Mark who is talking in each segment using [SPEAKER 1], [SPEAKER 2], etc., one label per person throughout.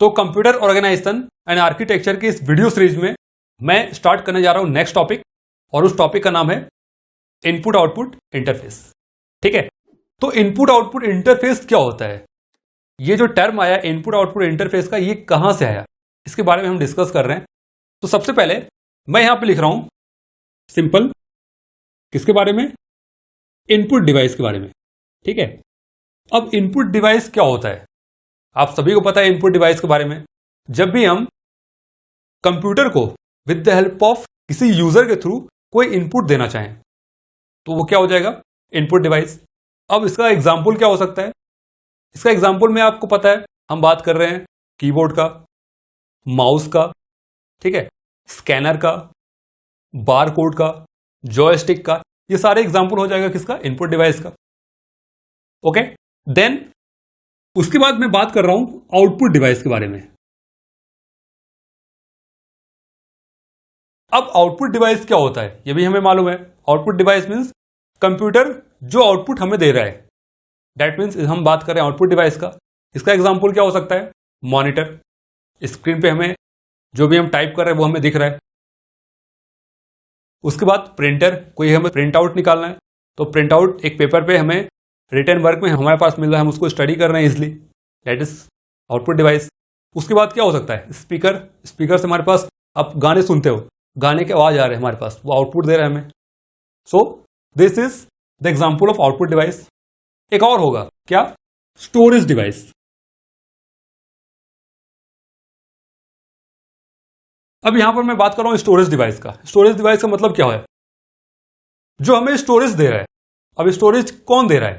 [SPEAKER 1] तो computer organisation and architecture की इस वीडियो सीरीज में मैं स्टार्ट करने जा रहा हूं नेक्स्ट टॉपिक, और उस टॉपिक का नाम है इनपुट आउटपुट इंटरफेस। ठीक है, तो इनपुट आउटपुट इंटरफेस क्या होता है, ये जो टर्म आया इनपुट आउटपुट इंटरफेस का, ये कहां से आया, इसके बारे में हम डिस्कस कर रहे हैं। तो सबसे पहले मैं यहां पे लिख रहा हूं सिंपल, किसके बारे में, इनपुट डिवाइस के बारे में। ठीक है, अब इनपुट डिवाइस क्या होता है, आप सभी को पता है इनपुट डिवाइस के बारे में। जब भी हम कंप्यूटर को विद द हेल्प ऑफ किसी यूजर के थ्रू कोई इनपुट देना चाहें तो वो क्या हो जाएगा, इनपुट डिवाइस। अब इसका एग्जाम्पल क्या हो सकता है, इसका एग्जाम्पल में आपको पता है हम बात कर रहे हैं कीबोर्ड का, माउस का, ठीक है, स्कैनर का, बार कोड का, जॉयस्टिक का, ये सारे एग्जाम्पल हो जाएगा किसका, इनपुट डिवाइस का। ओके, देन उसके बाद मैं बात कर रहा हूं आउटपुट डिवाइस के बारे में। अब आउटपुट डिवाइस क्या होता है ये भी हमें मालूम है। आउटपुट डिवाइस मींस कंप्यूटर जो आउटपुट हमें दे रहा है, दैट मींस हम बात करें आउटपुट डिवाइस का। इसका एग्जांपल क्या हो सकता है, मॉनिटर, स्क्रीन पे हमें जो भी हम टाइप कर रहे हैं वो हमें दिख रहा है। उसके बाद प्रिंटर, कोई हमें प्रिंट आउट निकालना है तो प्रिंट आउट एक पेपर पे हमें रिटर्न वर्क में हमारे पास मिल रहा है, हम उसको स्टडी कर रहे हैं easily, that is output device. उसके बाद क्या हो सकता है, स्पीकर, स्पीकर से हमारे पास आप गाने सुनते हो, गाने के आवाज आ रहे हैं हमारे पास, वो आउटपुट दे रहा है हमें। So this is the example of output device. एक और होगा क्या, स्टोरेज डिवाइस। अब यहां पर मैं बात कर रहा हूं स्टोरेज डिवाइस का। स्टोरेज डिवाइस का मतलब क्या है, जो हमें स्टोरेज दे रहा है। अब स्टोरेज कौन दे रहा है,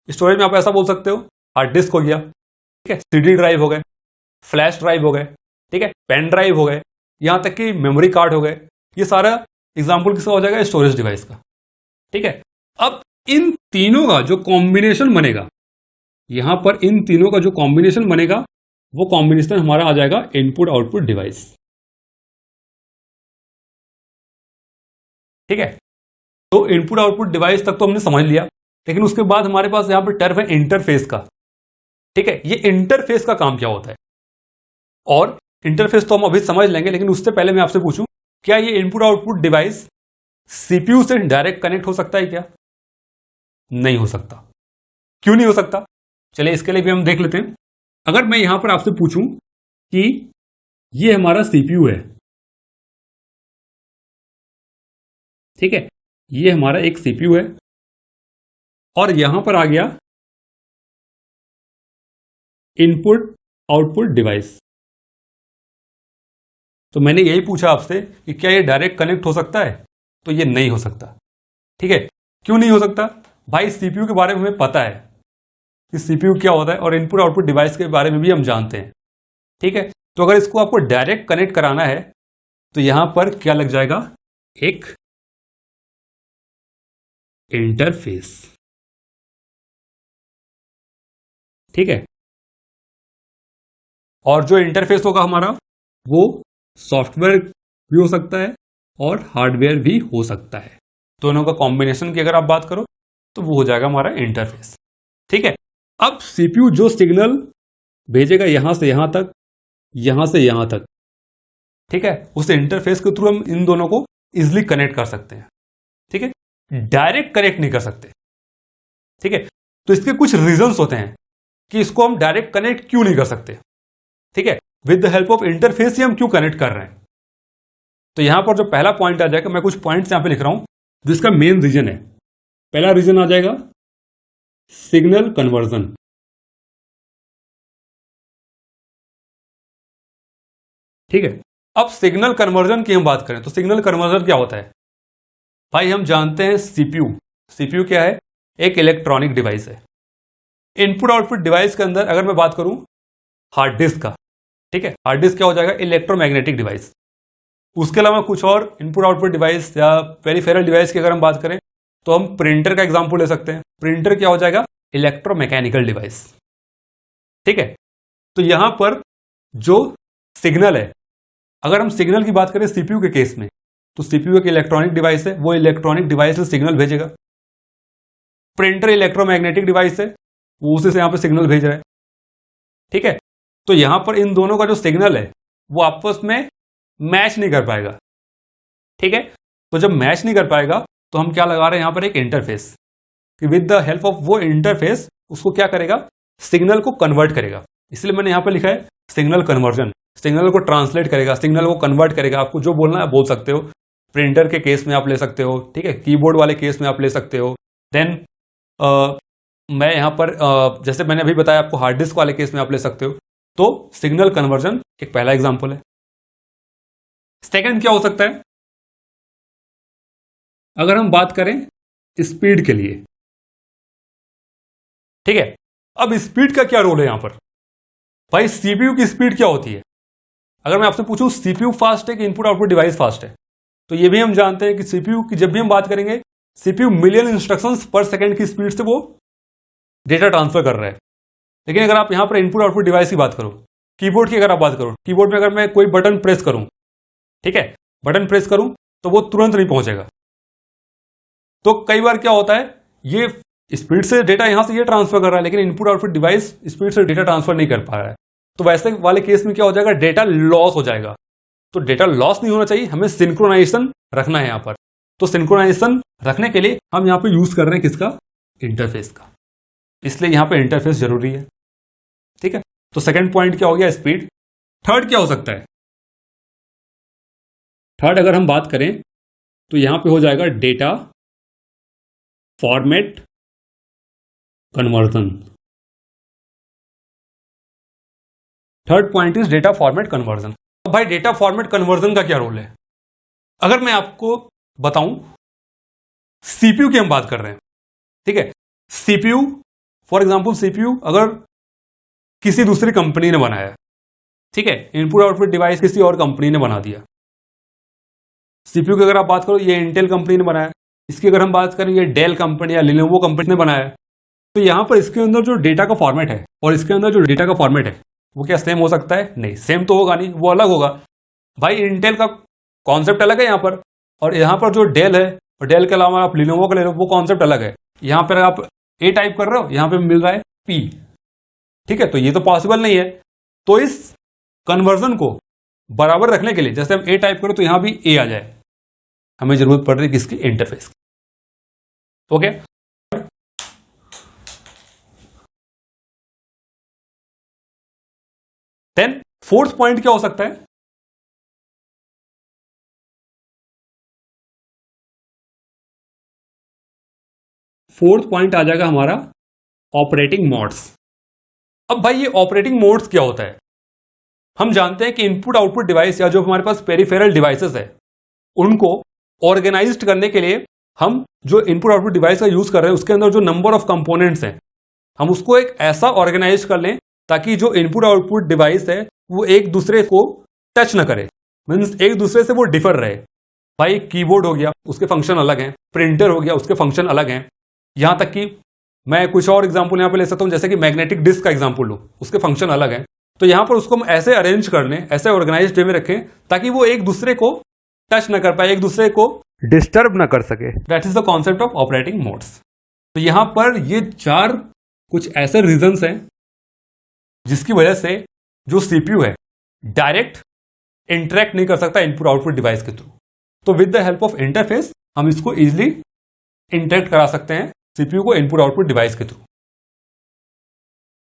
[SPEAKER 1] स्टोरेज में आप ऐसा बोल सकते हो हार्ड डिस्क हो गया, ठीक है, सीडी ड्राइव हो गए, फ्लैश ड्राइव हो गए, ठीक है, पेन ड्राइव हो गए, यहां तक कि मेमोरी कार्ड हो गए, ये सारा एग्जांपल किसका हो जाएगा, स्टोरेज डिवाइस का। ठीक है, अब इन तीनों का जो कॉम्बिनेशन बनेगा, यहां पर इन तीनों का जो कॉम्बिनेशन बनेगा वो कॉम्बिनेशन हमारा आ जाएगा इनपुट आउटपुट डिवाइस। ठीक है, तो इनपुट आउटपुट डिवाइस तक तो हमने समझ लिया, लेकिन उसके बाद हमारे पास यहां पर टर्म है इंटरफेस का। ठीक है, ये इंटरफेस का काम क्या होता है, और इंटरफेस तो हम अभी समझ लेंगे, लेकिन उससे पहले मैं आपसे पूछूं, क्या ये इनपुट आउटपुट डिवाइस सीपीयू से डायरेक्ट कनेक्ट हो सकता है क्या, नहीं हो सकता। क्यों नहीं हो सकता, चलिए इसके लिए भी हम देख लेते हैं। अगर मैं यहां पर आपसे पूछूं कि ये हमारा सीपीयू है, ठीक है, ये हमारा एक सीपीयू है, और यहां पर आ गया इनपुट आउटपुट डिवाइस। तो मैंने यही पूछा आपसे कि क्या ये डायरेक्ट कनेक्ट हो सकता है, तो ये नहीं हो सकता। ठीक है, क्यों नहीं हो सकता, भाई सीपीयू के बारे में हमें पता है कि सीपीयू क्या होता है, और इनपुट आउटपुट डिवाइस के बारे में भी हम जानते हैं। ठीक है, तो अगर इसको आपको डायरेक्ट कनेक्ट कराना है तो यहां पर क्या लग जाएगा, एक इंटरफेस। ठीक है, और जो इंटरफेस होगा हमारा वो सॉफ्टवेयर भी हो सकता है और हार्डवेयर भी हो सकता है, दोनों का कॉम्बिनेशन की अगर आप बात करो तो वो हो जाएगा हमारा इंटरफेस। ठीक है, अब सीपीयू जो सिग्नल भेजेगा यहां से यहां तक, यहां से यहां तक, ठीक है, उस इंटरफेस के थ्रू हम इन दोनों को इजिली कनेक्ट कर सकते हैं। ठीक है, डायरेक्ट कनेक्ट नहीं कर सकते। ठीक है, तो इसके कुछ रीजंस होते हैं कि इसको हम डायरेक्ट कनेक्ट क्यों नहीं कर सकते। ठीक है, with the help of interface ही हम क्यों कनेक्ट कर रहे हैं। तो यहां पर जो पहला पॉइंट आ जाएगा, मैं कुछ पॉइंट्स यहां पे लिख रहा हूं जिसका मेन रीजन है। पहला रीजन आ जाएगा सिग्नल कन्वर्जन। ठीक है, अब सिग्नल कन्वर्जन की हम बात करें तो सिग्नल कन्वर्जन क्या होता है, भाई हम जानते हैं सीपीयू, सीपीयू क्या है, एक इलेक्ट्रॉनिक डिवाइस है। इनपुट आउटपुट डिवाइस के अंदर अगर मैं बात करूं हार्ड डिस्क का, ठीक है, हार्ड डिस्क क्या हो जाएगा, इलेक्ट्रोमैग्नेटिक डिवाइस। उसके अलावा कुछ और इनपुट आउटपुट डिवाइस या पेरिफेरल डिवाइस की अगर हम बात करें तो हम प्रिंटर का एग्जांपल ले सकते हैं। प्रिंटर क्या हो जाएगा, इलेक्ट्रोमैकेनिकल डिवाइस। ठीक है, तो यहां पर जो सिग्नल है, अगर हम सिग्नल की बात करें सीपीयू के केस में, तो सीपीयू एक इलेक्ट्रॉनिक डिवाइस है, वो इलेक्ट्रॉनिक डिवाइस से सिग्नल भेजेगा। प्रिंटर इलेक्ट्रोमैग्नेटिक डिवाइस है, वो उसी से यहां पे सिग्नल भेज रहा है। ठीक है, तो यहां पर इन दोनों का जो सिग्नल है वो आपस में मैच नहीं कर पाएगा। ठीक है, तो जब मैच नहीं कर पाएगा तो हम क्या लगा रहे हैं यहां पर, एक इंटरफेस, कि विद द हेल्प ऑफ वो इंटरफेस उसको क्या करेगा, सिग्नल को कन्वर्ट करेगा। इसलिए मैंने यहां पर लिखा है सिग्नल कन्वर्जन। सिग्नल को ट्रांसलेट करेगा, सिग्नल को कन्वर्ट करेगा। आपको जो बोलना है बोल सकते हो। प्रिंटर के केस में आप ले सकते हो, ठीक है, कीबोर्ड वाले केस में आप ले सकते हो। देन मैं यहां पर जैसे मैंने अभी बताया आपको, हार्ड डिस्क वाले केस में आप ले सकते हो। तो सिग्नल कन्वर्जन एक पहला एग्जांपल है। सेकंड क्या हो सकता है, अगर हम बात करें स्पीड के लिए, ठीक है। अब स्पीड का क्या रोल है यहां पर, भाई सीपीयू की स्पीड क्या होती है। अगर मैं आपसे पूछूं सीपीयू फास्ट है कि इनपुट आउटपुट डिवाइस फास्ट है, तो ये भी हम जानते हैं कि सीपीयू की जब भी हम बात करेंगे, सीपीयू मिलियन इंस्ट्रक्शंस पर सेकंड की स्पीड से वो डेटा ट्रांसफर कर रहा है। लेकिन अगर आप यहां पर इनपुट आउटपुट डिवाइस की बात करो, कीबोर्ड की अगर आप बात करो, कीबोर्ड में अगर मैं कोई बटन प्रेस करूं, ठीक है, बटन प्रेस करूं तो वो तुरंत नहीं पहुंचेगा। तो कई बार क्या होता है, ये स्पीड से डेटा यहां से ये ट्रांसफर कर रहा है, लेकिन इनपुट आउटपुट डिवाइस स्पीड से डेटा ट्रांसफर नहीं कर पा रहा है। तो वैसे वाले केस में क्या हो जाएगा, डेटा लॉस हो जाएगा। तो डेटा लॉस नहीं होना चाहिए, हमें सिंक्रोनाइजेशन रखना है यहां पर। तो सिंक्रोनाइजेशन रखने के लिए हम यहां पे यूज कर रहे हैं किसका, इंटरफेस का। इसलिए यहां पे इंटरफेस जरूरी है। ठीक है, तो सेकंड पॉइंट क्या हो गया, स्पीड। थर्ड क्या हो सकता है, थर्ड अगर हम बात करें तो यहां पे हो जाएगा data format conversion. Third point is data format conversion. अब भाई डेटा फॉर्मेट कन्वर्जन का क्या रोल है, अगर मैं आपको बताऊं, सीपीयू की हम बात कर रहे हैं, ठीक है। सीपीयू फॉर एग्जांपल, सीपीयू अगर किसी दूसरी कंपनी ने बनाया, ठीक है, इनपुट आउटपुट डिवाइस किसी और कंपनी ने बना दिया। सीपीयू की अगर आप बात करो, ये इंटेल कंपनी ने बनाया। इसकी अगर हम बात करें, ये डेल कंपनी या लिनोवो कंपनी ने बनाया। तो यहां पर इसके अंदर जो डेटा का फॉर्मेट है और इसके अंदर जो डेटा का फॉर्मेट है वो क्या सेम हो सकता है, नहीं, सेम तो होगा नहीं, वो अलग होगा। भाई इंटेल का कॉन्सेप्ट अलग है यहां पर, और यहां पर जो डेल है, और डेल के अलावा आप लिनोवो का ले लो, वो कॉन्सेप्ट अलग है। यहां पर आप ए टाइप कर रहे हो, यहां पे मिल रहा है पी, ठीक है, तो ये तो पॉसिबल नहीं है। तो इस कन्वर्जन को बराबर रखने के लिए, जैसे हम ए टाइप करो तो यहां भी ए आ जाए, हमें जरूरत पड़ रही है किसकी, इंटरफेस की। ओके, देन फोर्थ पॉइंट क्या हो सकता है, फोर्थ पॉइंट आ जाएगा हमारा ऑपरेटिंग मोड्स। अब भाई ये ऑपरेटिंग मोड्स क्या होता है, हम जानते हैं कि इनपुट आउटपुट डिवाइस या जो हमारे पास पेरिफेरल डिवाइसेस है, उनको ऑर्गेनाइज्ड करने के लिए हम जो इनपुट आउटपुट डिवाइस का यूज कर रहे हैं, उसके अंदर जो नंबर ऑफ कंपोनेंट्स हैं, हम उसको एक ऐसा ऑर्गेनाइज कर लें ताकि जो इनपुट आउटपुट डिवाइस है वो एक दूसरे को टच ना करे, मीन्स एक दूसरे से वो डिफर रहे। भाई कीबोर्ड हो गया, उसके फंक्शन अलग हैं, प्रिंटर हो गया, उसके फंक्शन अलग हैं। यहां तक कि मैं कुछ और एग्जांपल यहां पे ले सकता हूं, जैसे कि मैग्नेटिक डिस्क का एग्जांपल लो, उसके फंक्शन अलग हैं। तो यहां पर उसको हम ऐसे अरेंज कर लें, ऐसे ऑर्गेनाइज्ड वे में रखें ताकि वो एक दूसरे को टच ना कर पाए, एक दूसरे को डिस्टर्ब ना कर सके। That is the concept of operating modes. तो यहां पर ये चार कुछ ऐसे रीजंस हैं जिसकी वजह से जो सीपीयू है डायरेक्ट इंटरेक्ट नहीं कर सकता इनपुट आउटपुट डिवाइस के थ्रू। तो with the help of interface हम इसको इजीली इंटरेक्ट करा सकते हैं सीपीयू को इनपुट आउटपुट डिवाइस के थ्रू।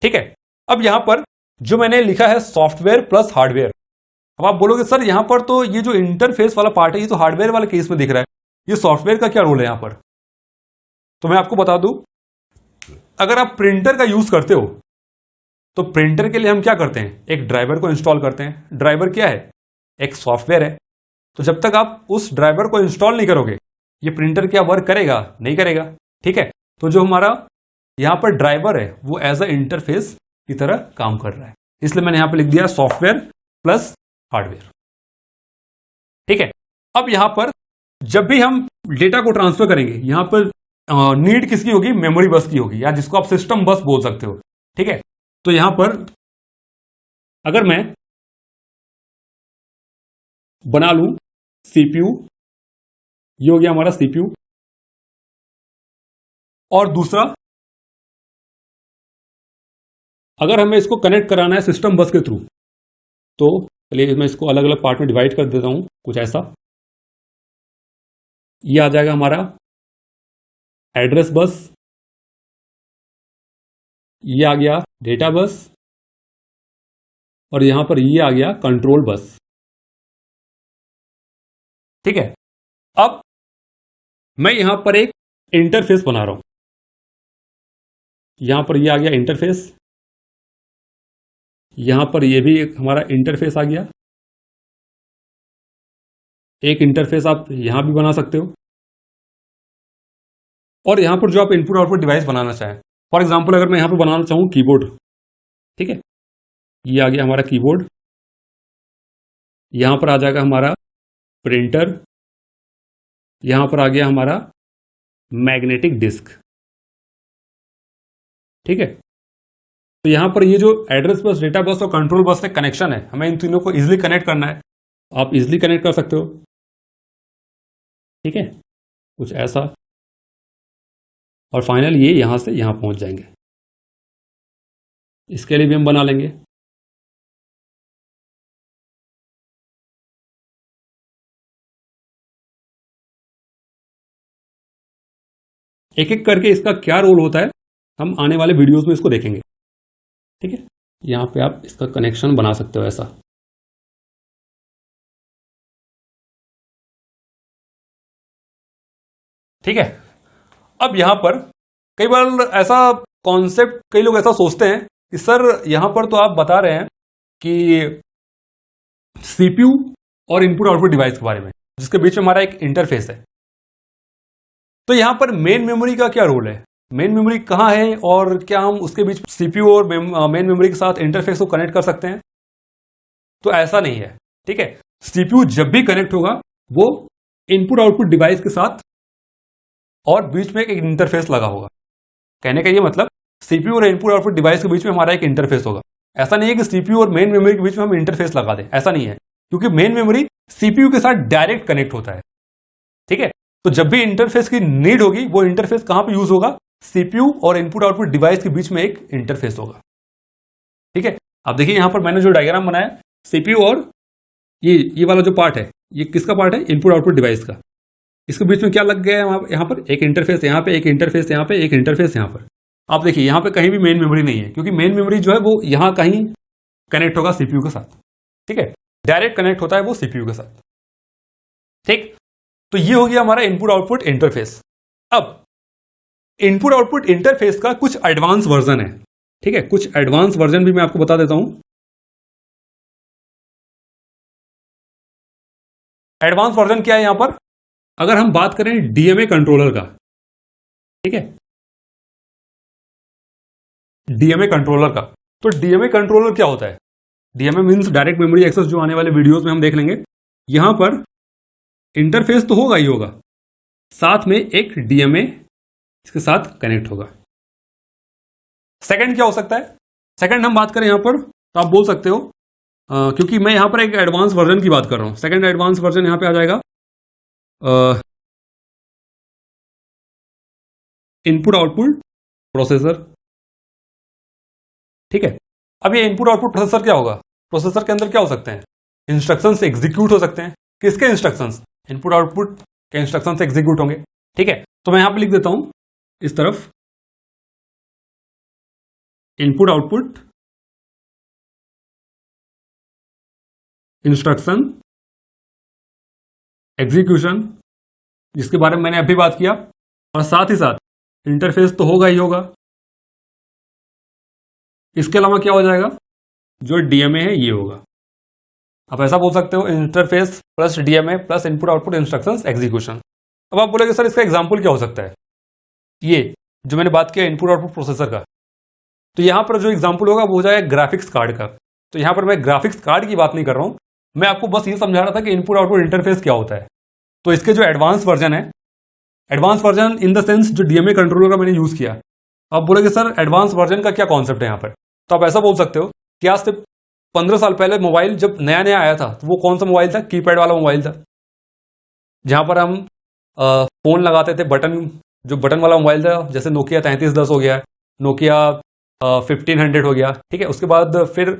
[SPEAKER 1] ठीक है, अब यहां पर जो मैंने लिखा है सॉफ्टवेयर प्लस हार्डवेयर। अब आप बोलोगे सर यहां पर तो ये जो इंटरफेस वाला पार्ट है ये तो हार्डवेयर वाले केस में दिख रहा है, ये सॉफ्टवेयर का क्या रोल है यहां पर। तो मैं आपको बता दूं, अगर आप प्रिंटर का यूज करते हो तो प्रिंटर के लिए हम क्या करते हैं, एक ड्राइवर को इंस्टॉल करते हैं। ड्राइवर क्या है, एक सॉफ्टवेयर है। तो जब तक आप उस ड्राइवर को इंस्टॉल नहीं करोगे ये प्रिंटर क्या वर्क करेगा, नहीं करेगा। ठीक है, तो जो हमारा यहां पर ड्राइवर है वो एज अ इंटरफेस की तरह काम कर रहा है, इसलिए मैंने यहां पर लिख दिया सॉफ्टवेयर प्लस हार्डवेयर। ठीक है, अब यहां पर जब भी हम डेटा को ट्रांसफर करेंगे, यहां पर नीड किसकी होगी, मेमोरी बस की होगी, या जिसको आप सिस्टम बस बोल सकते हो। ठीक है, तो यहां पर अगर मैं बना लूं सीपीयू, ये हो गया हमारा सीपीयू, और दूसरा अगर हमें इसको कनेक्ट कराना है सिस्टम बस के थ्रू, तो चलिए मैं इसको अलग अलग पार्ट में डिवाइड कर देता हूं कुछ ऐसा। ये आ जाएगा हमारा एड्रेस बस, ये आ गया डेटा बस, और यहां पर ये आ गया कंट्रोल बस। ठीक है, अब मैं यहां पर एक इंटरफेस बना रहा हूं। यहां पर ये आ गया इंटरफेस, यहां पर ये भी एक हमारा इंटरफेस आ गया। एक इंटरफेस आप यहां भी बना सकते हो, और यहां पर जो आप इनपुट आउटपुट डिवाइस बनाना चाहें, फॉर एग्जांपल अगर मैं यहां पर बनाना चाहूं कीबोर्ड, ठीक है, ये आ गया हमारा कीबोर्ड। यहां पर आ जाएगा हमारा प्रिंटर, यहां पर आ गया हमारा मैग्नेटिक डिस्क। ठीक है, तो यहां पर ये जो एड्रेस बस, डेटा बस और कंट्रोल बस से कनेक्शन है, हमें इन तीनों को इजीली कनेक्ट करना है। आप इजीली कनेक्ट कर सकते हो। ठीक है, कुछ ऐसा, और फाइनल ये यहां से यहां पहुंच जाएंगे। इसके लिए भी हम बना लेंगे। एक एक करके इसका क्या रोल होता है हम आने वाले वीडियोस में इसको देखेंगे। ठीक है, यहां पे आप इसका कनेक्शन बना सकते हो ऐसा। ठीक है, अब यहां पर कई बार ऐसा कॉन्सेप्ट, कई लोग ऐसा सोचते हैं कि सर यहां पर तो आप बता रहे हैं कि सीपीयू और इनपुट आउटपुट डिवाइस के बारे में, जिसके बीच में हमारा एक इंटरफेस है, तो यहां पर मेन मेमोरी का क्या रोल है, मेन मेमोरी कहां है, और क्या हम उसके बीच सीपीयू और मेन मेमोरी के साथ इंटरफेस को कनेक्ट कर सकते हैं? तो ऐसा नहीं है। ठीक है, सीपीयू जब भी कनेक्ट होगा वो इनपुट आउटपुट डिवाइस के साथ, और बीच में एक इंटरफेस लगा होगा। कहने का ये मतलब सीपीयू और इनपुट आउटपुट डिवाइस के बीच में हमारा एक इंटरफेस होगा। ऐसा नहीं है कि सीपीयू और मेन मेमोरी के बीच में हम इंटरफेस लगा दें, ऐसा नहीं है, क्योंकि मेन मेमोरी सीपीयू के साथ डायरेक्ट कनेक्ट होता है। ठीक है, तो जब भी इंटरफेस की नीड होगी, वो इंटरफेस कहां पर यूज होगा? सीपीयू और इनपुट आउटपुट डिवाइस के बीच में एक इंटरफेस होगा। ठीक है, अब देखिए यहां पर मैंने जो डायग्राम बनाया, सीपीयू और ये वाला जो पार्ट है, ये किसका पार्ट है? इनपुट आउटपुट डिवाइस का। इसके बीच में क्या लग गया है? यहां पर एक इंटरफेस, यहां पे एक इंटरफेस, यहां पे एक इंटरफेस, यहां पर आप देखिए यहां पे कहीं भी मेन मेमोरी नहीं है, क्योंकि मेन मेमोरी जो है वो यहां कहीं कनेक्ट होगा सीपीयू के साथ। ठीक है, डायरेक्ट कनेक्ट होता है वो सीपीयू के साथ। ठीक, तो ये हो गया हमारा इनपुट आउटपुट इंटरफेस। अब इनपुट आउटपुट इंटरफेस का कुछ एडवांस वर्जन है। ठीक है, कुछ एडवांस वर्जन भी मैं आपको बता देता हूं। एडवांस वर्जन क्या है यहां पर? अगर हम बात करें डीएमए कंट्रोलर का, ठीक है, डीएमए कंट्रोलर का, तो डीएमए कंट्रोलर क्या होता है? DMA means direct memory access, जो आने वाले वीडियोस में हम देख लेंगे। यहां पर इंटरफेस तो होगा ही होगा, साथ में एक डीएमए इसके साथ कनेक्ट होगा। सेकंड क्या हो सकता है? सेकंड हम बात करें यहां पर, तो आप बोल सकते हो, क्योंकि मैं यहां पर एक एडवांस वर्जन की बात कर रहा हूं, सेकंड एडवांस वर्जन यहां पे आ जाएगा इनपुट आउटपुट प्रोसेसर। ठीक है, अब ये इनपुट आउटपुट प्रोसेसर क्या होगा? प्रोसेसर के अंदर क्या हो सकते हैं? इंस्ट्रक्शंस एग्जीक्यूट हो सकते हैं। किसके इंस्ट्रक्शंस? इनपुट आउटपुट के इंस्ट्रक्शंस एग्जीक्यूट होंगे। ठीक है, तो मैं यहां पे लिख देता हूं इस तरफ, इनपुट आउटपुट इंस्ट्रक्शन एग्जीक्यूशन, जिसके बारे में मैंने अभी बात किया, और साथ ही साथ इंटरफेस तो होगा ही होगा। इसके अलावा क्या हो जाएगा? जो डीएमए है ये होगा। आप ऐसा बोल सकते हो, interface plus DMA plus input output instructions execution. अब आप बोलेंगे सर इसका एग्जांपल क्या हो सकता है? ये जो मैंने बात किया इनपुट आउटपुट प्रोसेसर का, तो यहां पर जो एग्जांपल होगा वो हो जाएगा ग्राफिक्स कार्ड का। तो यहां पर मैं ग्राफिक्स कार्ड की बात नहीं कर रहा हूं, मैं आपको बस ये समझा रहा था कि इनपुट आउटपुट इंटरफेस क्या होता है। तो इसके जो एडवांस वर्जन है, advance version in the sense जो डीएमए कंट्रोलर का मैंने यूज किया। आप बोलेंगे सर एडवांस वर्जन का क्या कॉन्सेप्ट है यहां पर? तो आप ऐसा बोल सकते हो कि आज से 15 साल पहले मोबाइल जब नया नया आया था, तो वो कौन सा मोबाइल था? कीपैड वाला मोबाइल था, जहां पर हम फोन लगाते थे, बटन, जो बटन वाला मोबाइल था, जैसे नोकिया 3310 हो गया, नोकिया 1500 हो गया, ठीक है। उसके बाद फिर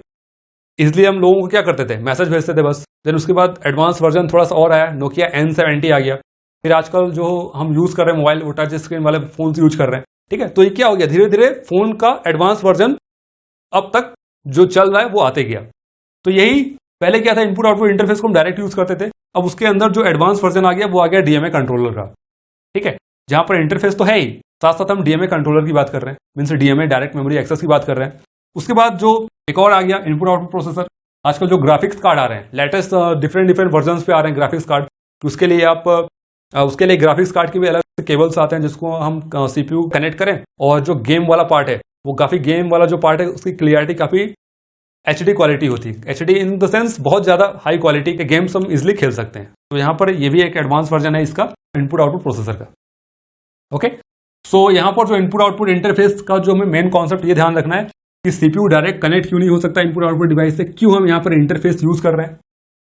[SPEAKER 1] इसलिए हम लोगों को क्या करते थे, मैसेज भेजते थे बस। देन उसके बाद एडवांस वर्जन थोड़ा सा और आया, नोकिया N70 आ गया। फिर आजकल जो हम यूज कर रहे हैं मोबाइल, वो टच स्क्रीन वाले फोन यूज कर रहे हैं, ठीक है। तो ये क्या हो गया, धीरे धीरे फोन का एडवांस वर्जन अब तक जो चल रहा है वो आते गया। तो यही पहले क्या था, इनपुट आउटपुट इंटरफेस को हम डायरेक्ट यूज करते थे। अब उसके अंदर जो एडवांस वर्जन आ गया वो आ गया डीएमए कंट्रोलर का, ठीक है। जहां पर इंटरफेस तो है ही, साथ साथ हम डीएमए कंट्रोलर की बात कर रहे हैं, means DMA direct memory access की बात कर रहे हैं। उसके बाद जो एक और आ गया इनपुट आउटपुट प्रोसेसर। आजकल जो ग्राफिक्स कार्ड आ रहे हैं, लेटेस्ट डिफरेंट वर्जन पे आ रहे हैं ग्राफिक्स कार्ड। उसके लिए आप उसके लिए ग्राफिक्स कार्ड के भी अलग से केबल्स आते हैं, जिसको हम सीपीयू कनेक्ट करें, और जो गेम वाला पार्ट है, वो काफी गेम वाला जो पार्ट है उसकी क्लियरिटी काफी HD क्वालिटी होती है। HD इन द सेंस बहुत ज्यादा हाई क्वालिटी के गेम्स हम इजिली खेल सकते हैं। तो यहां पर ये भी एक एडवांस वर्जन है इसका इनपुट आउटपुट प्रोसेसर का। ओके, सो यहां पर जो इनपुट आउटपुट इंटरफेस का जो हमें मेन कॉन्सेप्ट ये ध्यान रखना है कि सीपीयू डायरेक्ट कनेक्ट क्यों नहीं हो सकता इनपुट आउटपुट डिवाइस से, क्यों हम यहां पर इंटरफेस यूज कर रहे हैं,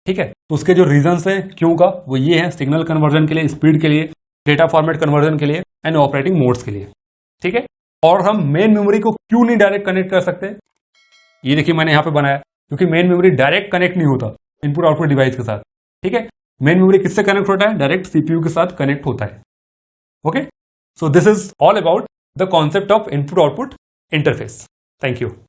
[SPEAKER 1] ठीक है। तो उसके जो रीजंस है क्यों का, वो ये है, सिग्नल कन्वर्जन के लिए, स्पीड के लिए, डेटा फॉर्मेट कन्वर्जन के लिए, एंड ऑपरेटिंग मोड्स के लिए, ठीक है। और हम मेन मेमोरी को क्यों नहीं डायरेक्ट कनेक्ट कर सकते, ये देखिए मैंने यहां पे बनाया, क्योंकि मेन मेमोरी डायरेक्ट कनेक्ट नहीं होता इनपुट आउटपुट डिवाइस के साथ, ठीक है। मेन मेमोरी किससे कनेक्ट होता है, डायरेक्ट सीपीयू के साथ कनेक्ट होता है। Okay, so this is all about the concept of input output interface. Thank you.